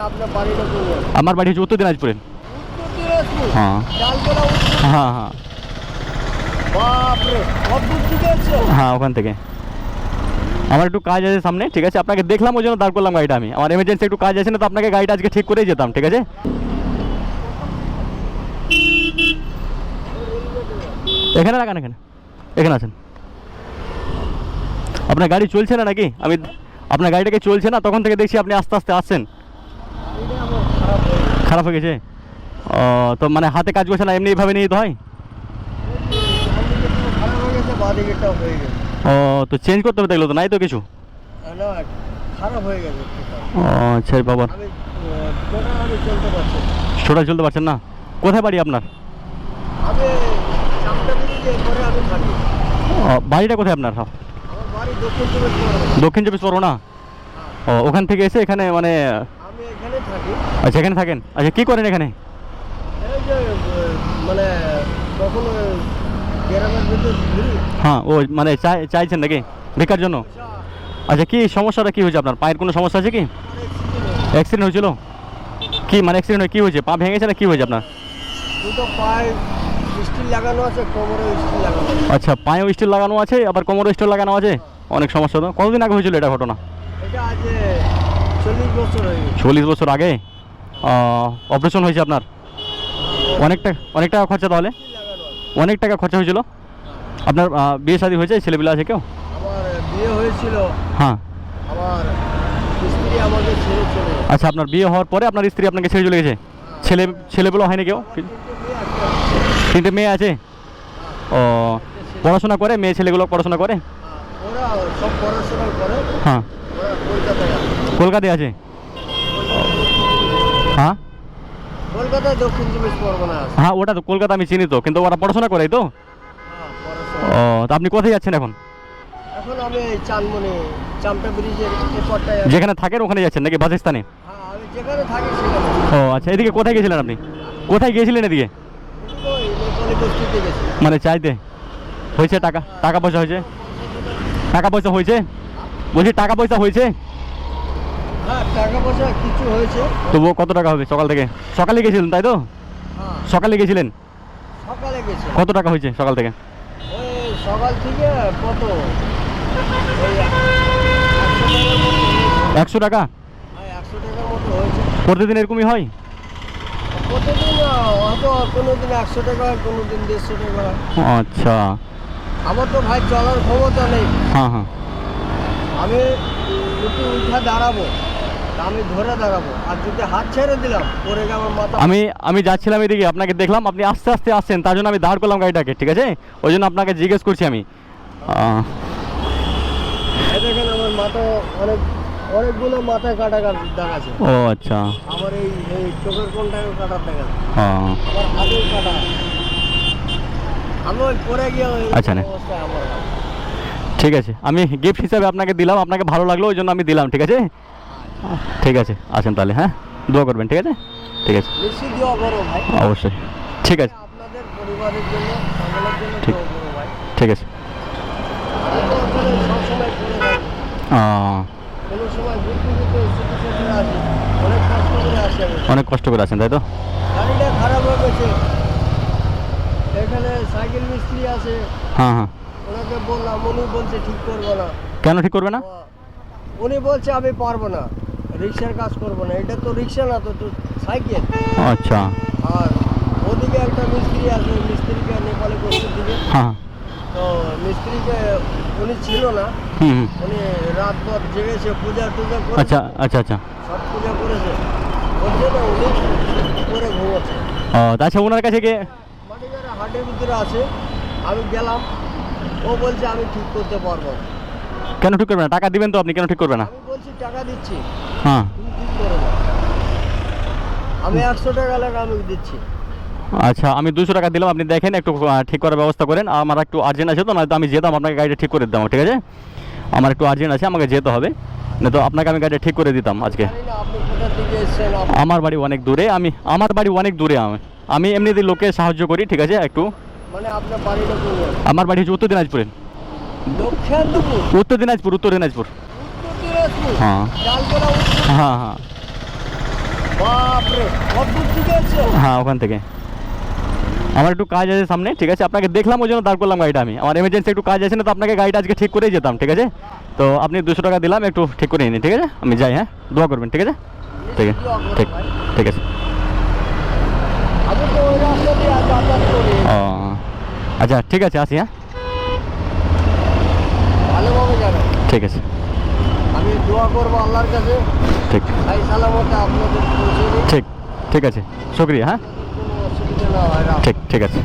আমার বাড়ি হচ্ছে উত্তর দিনাজপুরে। হ্যাঁ হ্যাঁ হ্যাঁ হ্যাঁ ওখান থেকে আমার একটু কাজ আছে সামনে, ঠিক আছে? আপনাকে দেখলাম ওই জন্য দাঁড় করলাম গাড়িটা। আমি আমার এমার্জেন্সি একটু কাজ আছে না, তো আপনাকে গাড়িটা আজকে ঠিক করেই যেতাম, ঠিক আছে? এখানে রাখান, এখানে এখানে আছেন। আপনার গাড়ি চলছে না নাকি? আমি আপনার গাড়িটাকে চলছে না, তখন থেকে দেখছি আপনি আস্তে আস্তে আসছেন। খারাপ হয়ে গেছে? ও, তো মানে হাতে কাজ করছে না, এমনি এইভাবে নিয়ে তো হয়? ও, তো চেঞ্জ করতে হবে দেখলো তো, নাই তো কিছু? ও আচ্ছা বাবা, ছোটা চলতে পারছেন না? কোথায় বাড়ি আপনার? বাড়িটা কোথায় আপনার? দক্ষিণ চব্বিশ পরগনা। ও, ওখান থেকে এসে এখানে মানে আচ্ছা এখানে থাকেন। আচ্ছা কী করেন এখানে? হ্যাঁ, ও মানে চাইছেন নাকি ভিক্ষার জন্য? আচ্ছা কি সমস্যাটা কী হয়েছে আপনার? পায়ের কোনো সমস্যা আছে কি? অ্যাক্সিডেন্ট হয়েছিল? কি মানে অ্যাক্সিডেন্ট হয়ে কী হয়েছে? পা ভেঙেছে না কী হয়েছে আপনার? আচ্ছা, পায়েও স্টিল লাগানো আছে, আবার কোমরেও স্টিল লাগানো আছে। অনেক সমস্যা তো। কতদিন আগে হয়েছিল এটা ঘটনা? 40 বছর আগে অপারেশন হয়েছে আপনার? অনেক টাকা খরচা, তাহলে অনেক টাকা খরচা হয়েছিল। আপনার বিয়ে শাদী হয়েছে? ছেলেপিলে আছে কেউ? হ্যাঁ। আচ্ছা, আপনার বিয়ে হওয়ার পরে আপনার স্ত্রী আপনাকে ছেড়ে চলে গেছে? ছেলেগুলো হয়নি কেউ? 3টে মেয়ে আছে? ও, পড়াশোনা করে? মেয়ে ছেলেগুলো পড়াশোনা করে? হ্যাঁ, কলকাতায় আছে? হ্যাঁ হ্যাঁ, ওটা তো কলকাতা আমি চিনি তো, কিন্তু ওরা পড়াশোনা করে তো? ও, তো আপনি কোথায় যাচ্ছেন এখন? যেখানে থাকেন ওখানে যাচ্ছেন নাকি বাসস্থানে? ও আচ্ছা, এদিকে কোথায় গেছিলেন আপনি? কোথায় গিয়েছিলেন এদিকে? মানে চাইতে হয়েছে? টাকা পয়সা হয়েছে? টাকা পয়সা হয়েছে বলছি, টাকা পয়সা হয়েছে? তবুও কত টাকা হবে? সকালে গেছিলেন তাই তো? সকালে গেছিলেন? কত টাকা হয়েছে সকাল থেকে? কত? 100 টাকা? প্রতিদিন এরকমই হয়? আচ্ছা, আমার তো ভাই চলার ক্ষমতা নেই। হ্যাঁ হ্যাঁ, আমি একটু উঠা দাঁড়াবো, আমি ধরে দাঁড়াবো, আর যদি হাত ছেড়ে দিলাম পরে গিয়ে আমার মাথা। আমি যাচ্ছিলাম এদিকে, আপনাকে দেখলাম আপনি আস্তে আস্তে আসছেন, তার জন্য আমি দাঁড় করলাম গাড়িটাকে, ঠিক আছে? ওই জন্য আপনাকে জিজ্ঞেস করছি আমি। দেখেন আমার মাথা অনেকগুলো মাথায় কাটা দাগ আছে। ও আচ্ছা, আমার এই চোখের কোনটাকে কাটার দাগ আছে, হ্যাঁ আমার হাতেও কাটা। আমি ওই পরে গিয়ে আচ্ছা না, ঠিক আছে, আমি গিফট হিসাবে আপনাকে দিলাম, আপনাকে ভালো লাগলো ওই জন্য আমি দিলাম, ঠিক আছে? ঠিক আছে, আসেন তাহলে। হ্যাঁ, দোয়া করবেন, ঠিক আছে? ঠিক আছে, নিশ্চয়ই দোয়া করো ভাই। অবশ্যই, ঠিক আছে, আপনাদের পরিবারের জন্য, সকলের জন্য ঠিক দোয়া করো ভাই। ঠিক আছে। সবসময় করে থাকি, কোনো সময় ঘুরতে আসি, অনেক কষ্ট করে আসি আমি। অনেক কষ্ট করে আছেন তাই তো? গাড়িটা খারাপ হয়ে গেছে, এখানে সাইকেল মিস্ত্রি আছে। হ্যাঁ হ্যাঁ, ওনাকে বললাম, উনি বলছে ঠিক করবো না। কেন ঠিক করবে না? উনি বলছে আমি পারবো না, রিক্সার কাজ করবো না। এটা তো রিক্সা না, তো সাইকেল। আচ্ছা, আর ওদিকে একটা মিস্ত্রি আছে, মিস্ত্রিকে নেপালে করতে দিবে। হ্যাঁ, তো মিস্ত্রিকে উনি ছিল না, হুম, উনি রাত পর জেগেছে, পূজা টুজা করে। আচ্ছা আচ্ছা আচ্ছা, সব পূজা করেছে, ওর জন্য উনি করে ঘুমাচ্ছে। ও আচ্ছা, ওনার কাছে গিয়ে মাটিগাড়া হাটের ভিতরে আছে, আমি গেলাম, ও বলছে আমি ঠিক করতে পারবো না। কেন ঠিক করবে না? টাকা দিবেন তো আপনি, কেন ঠিক করবে না? আমি বলছি টাকা দিচ্ছি, হ্যাঁ, তুমি ঠিক করে দাও। আমি 100 টাকা লাগে আমি দিচ্ছি। আচ্ছা, আমি 200 টাকা দিলাম, আপনি দেখেন একটু ঠিক করার ব্যবস্থা করেন। আমার একটু আর্জেন্ট আছে তো, নয়তো আমি যেতাম আপনাকে গাড়িটা ঠিক করে দিতাম, ঠিক আছে? আমার একটু আর্জেন্ট আছে, আমাকে যেতে হবে, না তো আপনাকে আমি গাড়িটা ঠিক করে দিতাম আজকে। জানি না আপনি কোথা থেকে এসেছেন। আমার বাড়ি অনেক দূরে, আমার বাড়ি অনেক দূরে। আমি এমনিতে লোকে সাহায্য করি, ঠিক আছে? একটু মানে আপনার বাড়িটা কোথায়? আমার বাড়ি হচ্ছে উত্তর দিনাজপুরে। উত্তর দিনাজপুর। উত্তর দিনাজপুর? হ্যাঁ ডালগোলা উত্তর। হ্যাঁ হ্যাঁ, বাপরে কত দূর থেকে এসছো? হ্যাঁ ওখান থেকে আমার একটু কাজ আছে সামনে, ঠিক আছে? আপনাকে দেখলাম ওই জন্য দাঁড় করলাম গাড়িটা আমি। আমার এমার্জেন্সি একটু কাজ আছে না, তো আপনাকে গাড়িটা আজকে ঠিক করেই যেতাম, ঠিক আছে? তো আপনি 200 টাকা দিলাম, একটু ঠিক করে নিন, ঠিক আছে? আমি যাই, হ্যাঁ? দোয়া করবেন, ঠিক আছে? ঠিক আছে, ঠিক ঠিক আছে। আমি তো ওই রাস্তা দিয়ে যাতায়াত করি, ও আচ্ছা, ঠিক আছে, আসি, হ্যাঁ? ভালোভাবে যাবেন। ঠিক আছে, আমি দোয়া করবো আল্লাহর কাছে ঠিক ভাই সালামতে আপনাদের পৌঁছে দিই, ঠিক ঠিক আছে, শুক্রিয়া, হ্যাঁ? কোনো অসুবিধা না হয় না। ঠিক ঠিক আছে।